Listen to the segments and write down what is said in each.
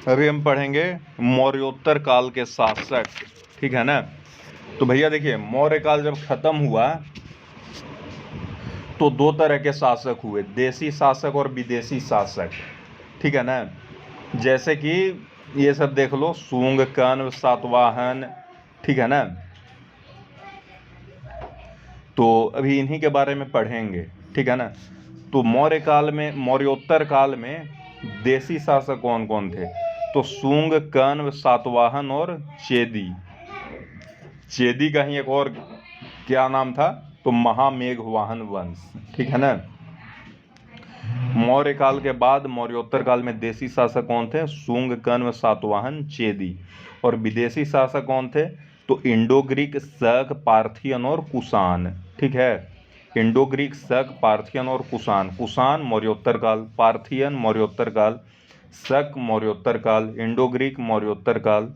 अभी हम पढ़ेंगे मौर्योत्तर काल के शासक, ठीक है ना। तो भैया देखिए, मौर्य काल जब खत्म हुआ तो दो तरह के शासक हुए, देशी शासक और विदेशी शासक, ठीक है ना। जैसे कि ये सब देख लो, शुंग, कण्व, सातवाहन, ठीक है ना। तो अभी इन्हीं के बारे में पढ़ेंगे, ठीक है ना। तो मौर्य काल में, मौर्योत्तर काल में देशी शासक कौन कौन थे? तो शुंग, कण्व, सातवाहन और चेदी। चेदी का ही एक और क्या नाम था? तो महामेघवाहन वंश, ठीक है ना। मौर्य काल के बाद मौर्योत्तर काल में देशी शासक कौन थे? शुंग, कण्व, सातवाहन, चेदी। और विदेशी शासक कौन थे? तो इंडो ग्रीक, शक, पार्थियन और कुषाण, ठीक है। इंडो ग्रीक, शक, पार्थियन और कुषाण। कुषाण मौर्योत्तर काल, पार्थियन मौर्योत्तर काल, शक मौर्योत्तर काल, इंडो ग्रीक मौर्योत्तर काल,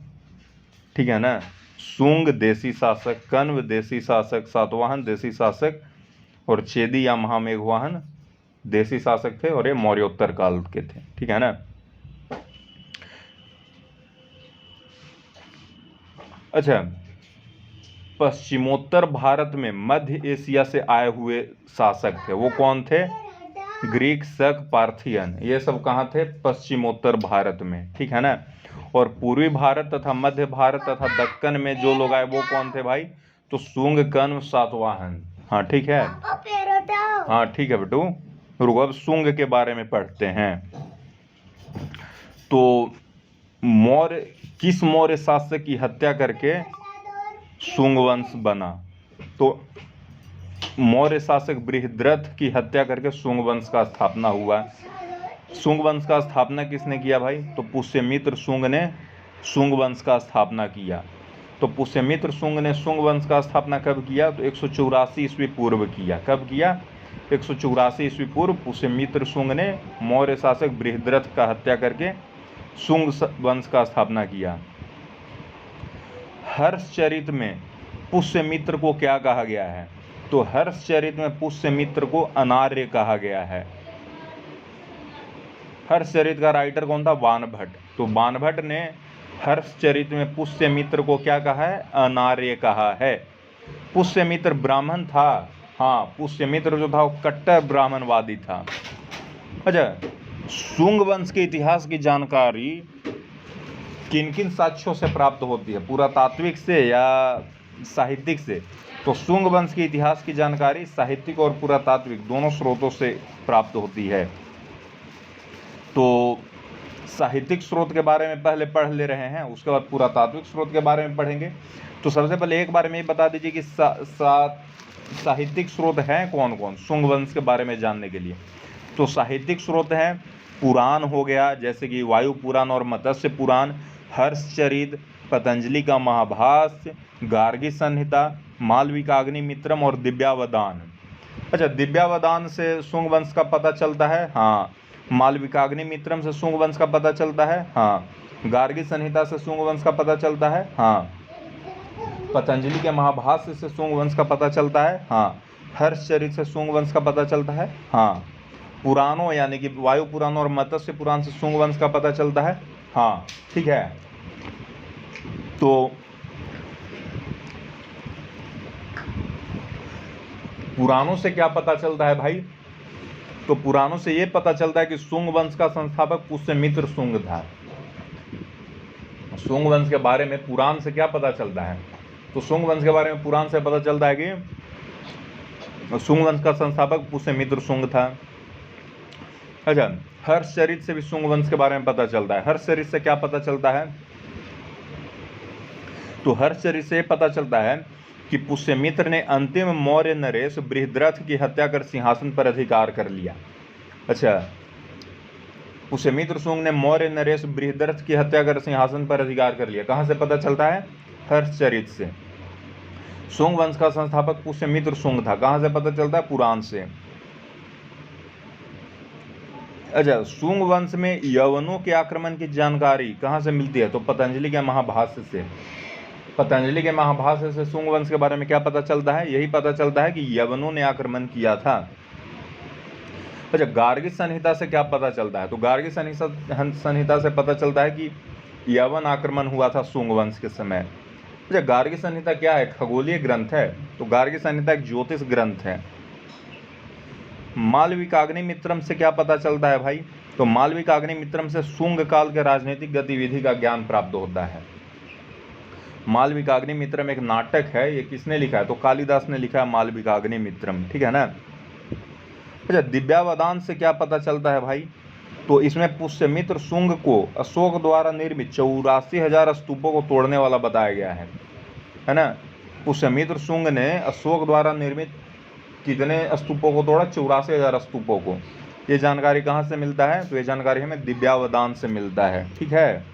ठीक है ना। शुंग देशी शासक, कण्व देशी शासक, सातवाहन देशी शासक और चेदी या महामेघवाहन देशी शासक थे, और ये मौर्योत्तर काल के थे, ठीक है ना। अच्छा, पश्चिमोत्तर भारत में मध्य एशिया से आए हुए शासक थे, वो कौन थे? ग्रीक, शक, पार्थियन, ये सब कहाँ थे? पश्चिमोत्तर भारत में, ठीक है ना। और पूर्वी भारत तथा मध्य भारत तथा दक्कन में जो लोग आए वो कौन थे भाई? तो शुंग, कण्व, सातवाहन। हाँ ठीक है, हाँ ठीक है बेटू, रुको अब शुंग के बारे में पढ़ते हैं। तो मौर्य, किस मौर्य शासक की हत्या करके शुंग वंश बना? तो मौर्य शासक बृहद्रथ की हत्या करके शुंग वंश का स्थापना हुआ। शुंग वंश का स्थापना किसने किया भाई? तो पुष्यमित्र शुंग ने शुंग वंश का स्थापना किया। तो पुष्यमित्र शुंग ने शुंग वंश का स्थापना कब किया? तो 184 ईस्वी पूर्व किया। कब किया? 184 ईस्वी पूर्व पुष्यमित्र शुंग ने मौर्य शासक बृहद्रथ का हत्या करके शुंग वंश का स्थापना किया। हर्षचरित में पुष्यमित्र को क्या कहा गया है? तो हर्षचरित में पुष्यमित्र को अनार्य कहा गया है। हर्षचरित का राइटर कौन था? बाणभट्ट। तो बाणभट्ट ने हर्षचरित में पुष्यमित्र को क्या कहा है? अनार्य कहा है। पुष्यमित्र ब्राह्मण था, हाँ, पुष्यमित्र जो था वो कट्टर ब्राह्मणवादी था। अच्छा, शुंग वंश के इतिहास की जानकारी किन किन साक्ष्यों से प्राप्त होती है? पुरातात्विक से या साहित्यिक से? तो शुंग वंश के इतिहास की जानकारी साहित्यिक और पुरातात्विक दोनों स्रोतों से प्राप्त होती है। तो साहित्यिक स्रोत के बारे में पहले पढ़ ले रहे हैं, उसके बाद पुरातात्विक स्रोत के बारे में पढ़ेंगे। तो सबसे पहले एक बार में ये बता दीजिए कि साहित्यिक स्रोत हैं कौन कौन शुंग वंश के बारे में जानने के लिए? तो साहित्यिक स्रोत हैं, पुराण हो गया, जैसे कि वायु पुराण और मत्स्य पुराण, हर्षचरित, पतंजलि का महाभाष्य, गार्गी संहिता, मालविकाग्निमित्रम और दिव्यावदान। अच्छा, दिव्यावदान से शुंग वंश का पता चलता है, हाँ। मालविकाग्निमित्रम से शुंग वंश का पता चलता है, हाँ। गार्गी संहिता से शुंग वंश का पता चलता है, हाँ। पतंजलि के महाभाष्य से शुंग वंश का पता चलता है, हाँ। हर्षचरित से शुंग वंश का पता चलता है, हाँ। पुराणों यानी कि वायु पुराण और मत्स्य पुराण से शुंग वंश का पता चलता है, हाँ, ठीक है। तो पुराणों से क्या पता चलता है भाई? तो पुराणों से ये पता चलता है कि शुंग वंश का संस्थापक पुष्यमित्र शुंग था। शुंग वंश के बारे में पुराण से क्या पता चलता है? तो शुंग वंश के बारे में पुराण से पता चलता है कि शुंग वंश का संस्थापक पुष्यमित्र शुंग था। अच्छा, हर्षचरित से भी शुंग वंश के बारे में पता चलता है। हर्षचरित से क्या पता चलता है? तो हर्षचरित से पता चलता है कि पुष्यमित्र ने अंतिम मौर्य नरेश बृहद्रथ की हत्या कर सिंहासन पर अधिकार कर लिया। अच्छा, पुष्यमित्र शुंग ने मौर्य नरेश बृहद्रथ की हत्या कर सिंहासन पर अधिकार कर लिया। कहाँ से पता चलता है? हर्षचरित से। शुंग वंश का संस्थापक पुष्यमित्र शुंग था। कहाँ से पता चलता है? पुराण से। अच्छा, शुंग वंश में यवनों के आक्रमण की जानकारी कहाँ से मिलती है? तो पतंजलि के महाभाष्य से। पतंजलि के महाभाष्य से शुंग वंश के बारे में क्या पता चलता है? यही पता चलता है कि यवनों ने आक्रमण किया था। अच्छा, गार्गी संहिता से क्या पता चलता है? तो गार्गी संहिता से पता चलता है कि यवन आक्रमण हुआ था सुंग वंश के समय। अच्छा, गार्गी संहिता क्या है? खगोलीय ग्रंथ है। तो गार्गी संहिता एक ज्योतिष ग्रंथ है। मालविकाग्निमित्रम से क्या पता चलता है भाई? तो मालविकाग्निमित्रम से शुंग काल के राजनीतिक गतिविधि का ज्ञान प्राप्त होता है। मालविकाग्निमित्रम एक नाटक है, ये किसने लिखा है? तो कालिदास ने लिखा है मालविकाग्निमित्रम, ठीक है ना। अच्छा, दिव्यावदान से क्या पता चलता है भाई? तो इसमें पुष्यमित्र शुंग को अशोक द्वारा निर्मित 84,000 स्तूपों को तोड़ने वाला बताया गया है ना। पुष्यमित्र शुंग ने अशोक द्वारा निर्मित कितने स्तूपों को तोड़ा? 84,000 स्तूपों को। ये जानकारी कहाँ से मिलता है? तो ये जानकारी हमें दिव्यावदान से मिलता है, ठीक है।